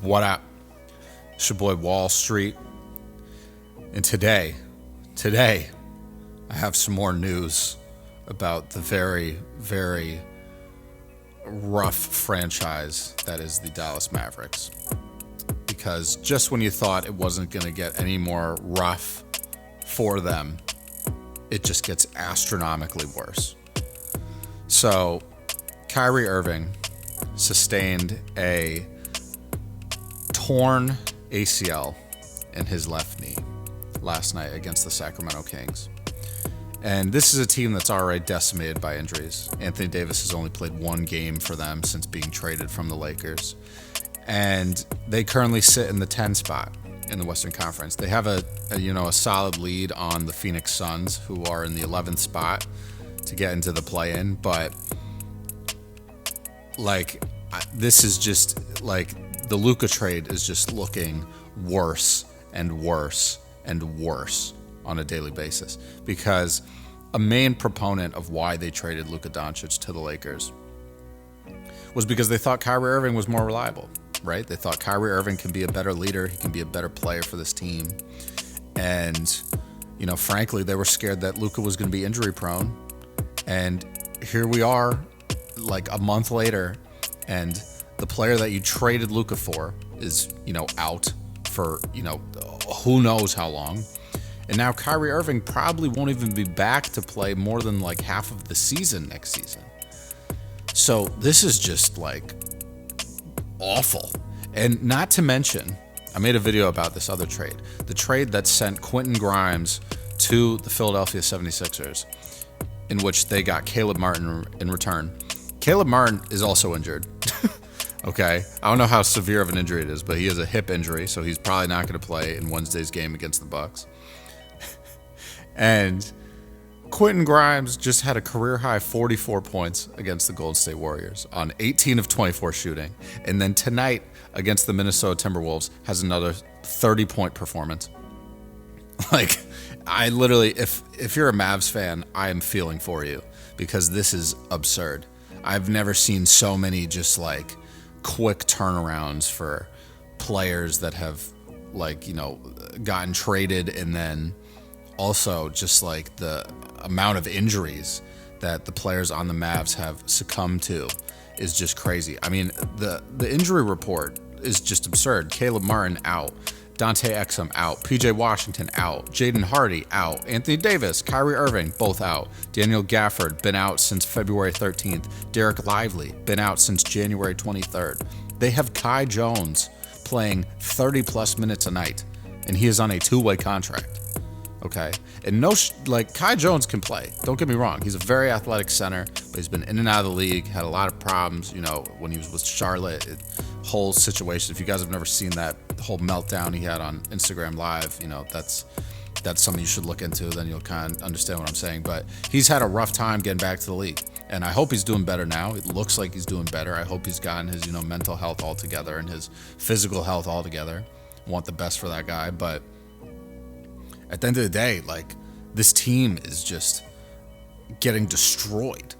What up? It's your boy Wall Street. And today, I have some more news about the very, very rough franchise that is the Dallas Mavericks. Because just when you thought it wasn't going to get any more rough for them, it just gets astronomically worse. So, Kyrie Irving sustained a torn ACL in his left knee last night against the Sacramento Kings. And this is a team that's already decimated by injuries. Anthony Davis has only played one game for them since being traded from the Lakers. And they currently sit in the 10 spot in the Western Conference. They have a solid lead on the Phoenix Suns, who are in the 11th spot to get into the play-in. But this is just the Luka trade is just looking worse and worse and worse on a daily basis, because a main proponent of why they traded Luka Doncic to the Lakers was because they thought Kyrie Irving was more reliable, right? They thought Kyrie Irving can be a better leader, he can be a better player for this team. And, frankly, they were scared that Luka was going to be injury prone. And here we are, a month later, and the player that you traded Luka for is, out for, who knows how long. And now Kyrie Irving probably won't even be back to play more than half of the season next season. So this is just awful. And not to mention, I made a video about this other trade. The trade that sent Quentin Grimes to the Philadelphia 76ers, in which they got Caleb Martin in return. Caleb Martin is also injured. Okay, I don't know how severe of an injury it is, but he has a hip injury, so he's probably not going to play in Wednesday's game against the Bucks. And Quentin Grimes just had a career-high 44 points against the Golden State Warriors on 18 of 24 shooting. And then tonight against the Minnesota Timberwolves has another 30-point performance. I literally, if you're a Mavs fan, I am feeling for you, because this is absurd. I've never seen so many just quick turnarounds for players that have gotten traded, and then also just the amount of injuries that the players on the Mavs have succumbed to is just crazy. I mean, the injury report is just absurd. Caleb Martin out, Dante Exum out, PJ Washington out, Jaden Hardy out, Anthony Davis, Kyrie Irving both out, Daniel Gafford been out since February 13th, Derek Lively been out since January 23rd. They have Kai Jones playing 30 plus minutes a night, and he is on a two-way contract. Okay, and Kai Jones can play. Don't get me wrong; he's a very athletic center, but he's been in and out of the league. Had a lot of problems, when he was with Charlotte. Whole situation. If you guys have never seen that whole meltdown he had on Instagram Live, that's something you should look into. Then you'll kind of understand what I'm saying. But he's had a rough time getting back to the league, and I hope he's doing better now. It looks like he's doing better. I hope he's gotten his mental health all together and his physical health all together. Want the best for that guy, but at the end of the day, this team is just getting destroyed.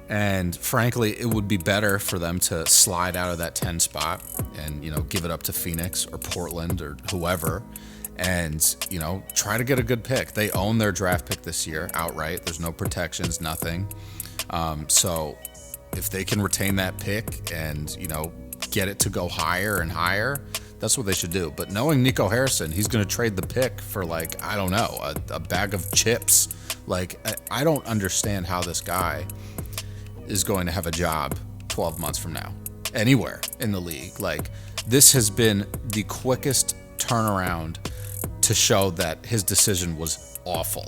And frankly, it would be better for them to slide out of that 10 spot and, give it up to Phoenix or Portland or whoever and, try to get a good pick. They own their draft pick this year outright. There's no protections, nothing. So if they can retain that pick and, get it to go higher and higher, that's what they should do. But knowing Nico Harrison, he's going to trade the pick for a bag of chips. I don't understand how this guy is going to have a job 12 months from now anywhere in the league. This has been the quickest turnaround to show that his decision was awful.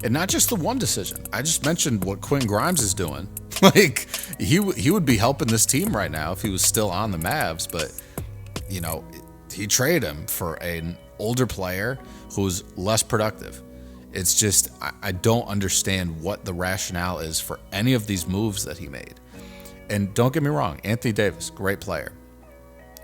And not just the one decision. I just mentioned what Quentin Grimes is doing. He would be helping this team right now if he was still on the Mavs, but he traded him for an older player who's less productive. It's just, I don't understand what the rationale is for any of these moves that he made. And don't get me wrong, Anthony Davis, great player.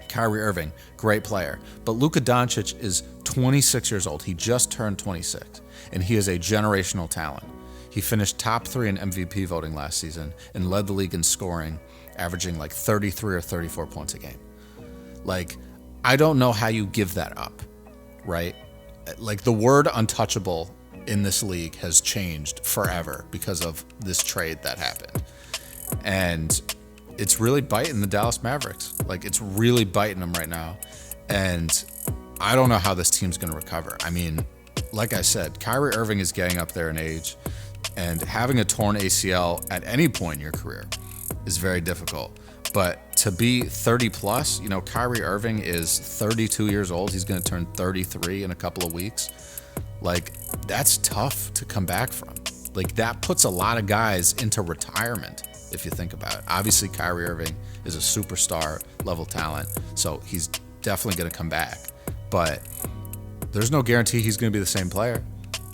Kyrie Irving, great player. But Luka Doncic is 26 years old. He just turned 26, and he is a generational talent. He finished top 3 in MVP voting last season and led the league in scoring, averaging 33 or 34 points a game. Like, I don't know how you give that up, right? Like, the word untouchable in this league has changed forever because of this trade that happened. And it's really biting the Dallas Mavericks. Like, it's really biting them right now. And I don't know how this team's going to recover. I mean, like I said, Kyrie Irving is getting up there in age, and having a torn ACL at any point in your career is very difficult. But to be 30 plus, you know, Kyrie Irving is 32 years old. He's going to turn 33 in a couple of weeks. Like, that's tough to come back from. Like, that puts a lot of guys into retirement, if you think about it. Obviously, Kyrie Irving is a superstar level talent, so he's definitely going to come back. But there's no guarantee he's going to be the same player.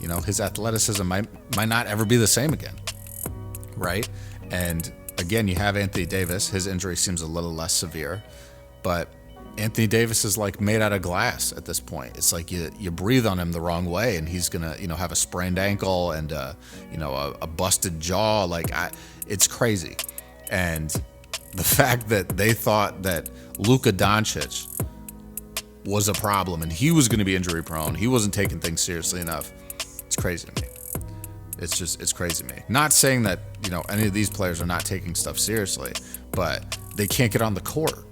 You know, his athleticism might not ever be the same again, right? And again, you have Anthony Davis. His injury seems a little less severe, but Anthony Davis is like made out of glass at this point. It's like you breathe on him the wrong way, and he's gonna, you know, have a sprained ankle and you know, a busted jaw. Like, it's crazy. And the fact that they thought that Luka Doncic was a problem and he was going to be injury prone, he wasn't taking things seriously enough. It's crazy to me. It's crazy to me. Not saying that, you know, any of these players are not taking stuff seriously, but they can't get on the court.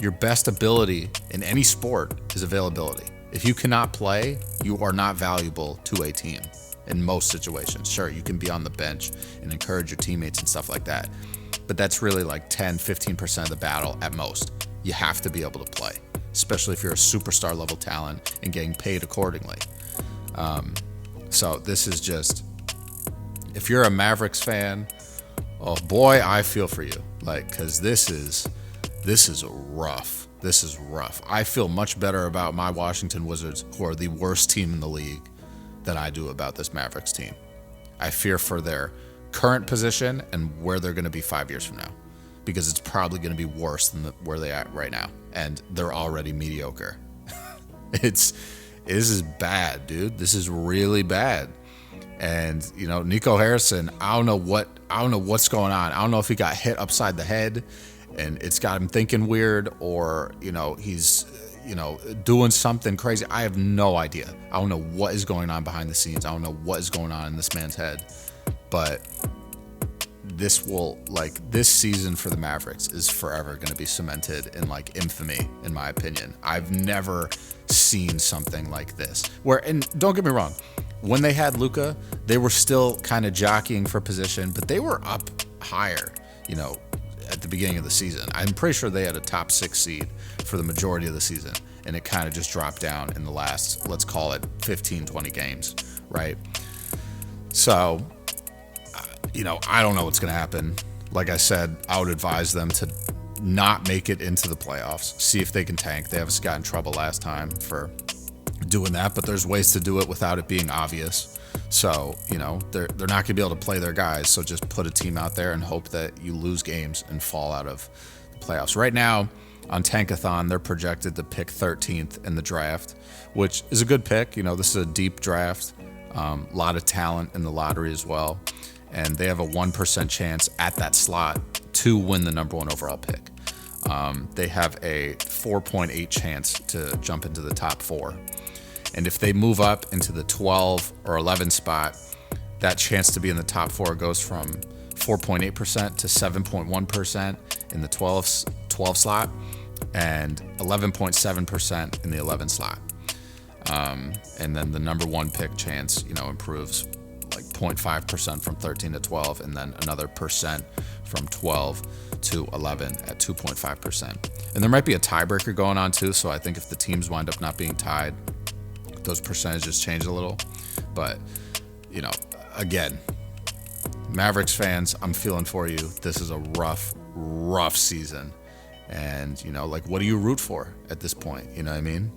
Your best ability in any sport is availability. If you cannot play, you are not valuable to a team in most situations. Sure, you can be on the bench and encourage your teammates and stuff like that, but that's really like 10, 15% of the battle at most. You have to be able to play, especially if you're a superstar level talent and getting paid accordingly. So this is just, if you're a Mavericks fan, oh boy, I feel for you. Like, because this is rough. This is rough. I feel much better about my Washington Wizards, who are the worst team in the league, than I do about this Mavericks team. I fear for their current position and where they're going to be 5 years from now, because it's probably going to be worse than where they're at right now, and they're already mediocre. This is bad, dude. This is really bad. And, you know, Nico Harrison, I don't know what's going on. I don't know if he got hit upside the head and it's got him thinking weird, or, you know, he's, you know, doing something crazy. I have no idea. I don't know what is going on behind the scenes. I don't know what is going on in this man's head. But this season for the Mavericks is forever going to be cemented in like infamy, in my opinion. I've never seen something like this. And don't get me wrong, when they had Luka, they were still kind of jockeying for position, but they were up higher, you know, at the beginning of the season. I'm pretty sure they had a top 6 seed for the majority of the season, and it kind of just dropped down in the last, let's call it 15, 20 games, right? So, you know, I don't know what's going to happen. Like I said, I would advise them to not make it into the playoffs, see if they can tank. They obviously got in trouble last time for doing that, but there's ways to do it without it being obvious. So, you know, they're not going to be able to play their guys, so just put a team out there and hope that you lose games and fall out of the playoffs. Right now, on Tankathon, they're projected to pick 13th in the draft, which is a good pick. You know, this is a deep draft, a lot of talent in the lottery as well, and they have a 1% chance at that slot to win the number 1 overall pick. They have a 4.8 chance to jump into the top 4. And if they move up into the 12 or 11 spot, that chance to be in the top 4 goes from 4.8% to 7.1% in the 12 slot and 11.7% in the 11 slot. And then the number 1 pick chance, you know, improves like 0.5% from 13 to 12, and then another percent from 12 to 11 at 2.5%. And there might be a tiebreaker going on too, so I think if the teams wind up not being tied, those percentages change a little. But, you know, again, Mavericks fans, I'm feeling for you. This is a rough season. And, you know, like, what do you root for at this point? You know what I mean?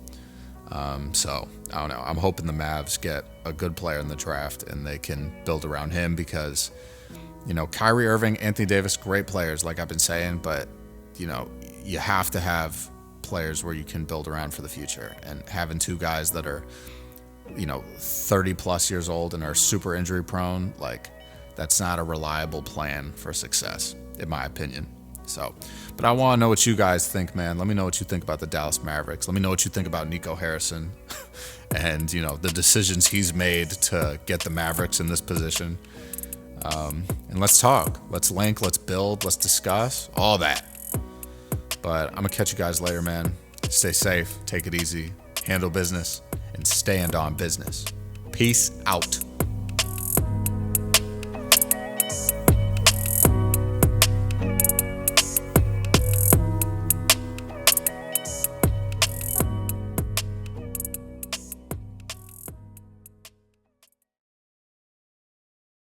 So, I don't know. I'm hoping the Mavs get a good player in the draft and they can build around him, because, you know, Kyrie Irving, Anthony Davis, great players, like I've been saying, but, you know, you have to have players where you can build around for the future. And having 2 guys that are, you know, 30 plus years old and are super injury prone, like, that's not a reliable plan for success, in my opinion. So, but I want to know what you guys think, man. Let me know what you think about the Dallas Mavericks. Let me know what you think about Nico Harrison and, the decisions he's made to get the Mavericks in this position. And let's talk. Let's link. Let's build. Let's discuss. All that. But I'm going to catch you guys later, man. Stay safe. Take it easy. Handle business. And stand on business. Peace out.